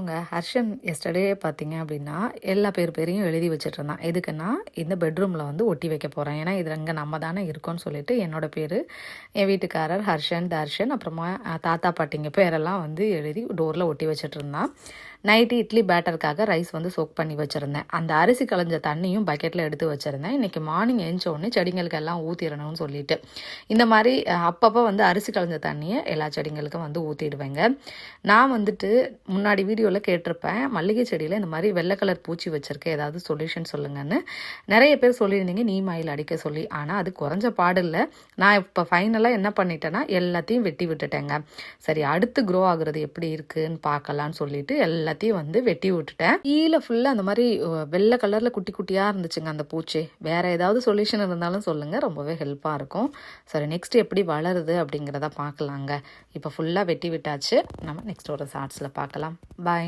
ஹலோங்க. Harshan yesterday பார்த்தீங்க அப்படின்னா, எல்லா பேரையும் எழுதி வச்சுட்ருந்தான். எதுக்குன்னா, இந்த பெட்ரூமில் வந்து ஒட்டி வைக்க போகிறேன். ஏன்னா, இது இங்கே நம்ம தானே இருக்கோம்னு சொல்லிட்டு, என்னோட பேர், என் வீட்டுக்காரர் ஹர்ஷன், தர்ஷன், அப்புறமா தாத்தா பாட்டிங்க பேரெல்லாம் வந்து எழுதி டோரில் ஒட்டி வச்சுட்ருந்தான். நைட்டு இட்லி பேட்டருக்காக ரைஸ் வந்து சோக் பண்ணி வச்சுருந்தேன். அந்த அரிசி களைஞ்ச தண்ணியும் பக்கெட்டில் எடுத்து வச்சுருந்தேன். இன்றைக்கி மார்னிங் எழுந்த உடனே செடிங்களுக்கு எல்லாம் ஊற்றிடணும்னு சொல்லிட்டு, இந்த மாதிரி அப்பப்போ வந்து அரிசி களைஞ்ச தண்ணியை எல்லா செடிங்களுக்கும் வந்து ஊற்றிடுவேங்க. நான் வந்துட்டு முன்னாடி வீடியோவில் கேட்டிருப்பேன், மல்லிகை செடியில் இந்த மாதிரி வெள்ளை கலர் பூச்சி வச்சுருக்கேன், ஏதாவது சொல்யூஷன் சொல்லுங்கன்னு. நிறைய பேர் சொல்லியிருந்தீங்க நீம் ஆயில் அடிக்க சொல்லி. ஆனால் அது குறைஞ்ச பாடு இல்லை. நான் இப்போ ஃபைனலாக என்ன பண்ணிட்டேன்னா, எல்லாத்தையும் வெட்டி விட்டுட்டேங்க. சரி, அடுத்து க்ரோ ஆகுறது எப்படி இருக்குன்னு பார்க்கலான்னு சொல்லிட்டு எல்லாத்தையும் வந்து வெட்டி விட்டுட்டேன். கீழே ஃபுல்லாக அந்த மாதிரி வெள்ளை கலரில் குட்டி குட்டியாக இருந்துச்சுங்க அந்த பூச்சி. வேறு ஏதாவது சொல்யூஷன் இருந்தாலும் சொல்லுங்கள், ரொம்பவே ஹெல்ப்பாக இருக்கும். சரி, நெக்ஸ்ட் எப்படி வளருது அப்படிங்கிறத பார்க்கலாங்க. இப்போ ஃபுல்லாக வெட்டி விட்டாச்சு. நம்ம நெக்ஸ்ட் ஒரு ஷார்ட்ஸில் பார்க்கலாம். பாய்.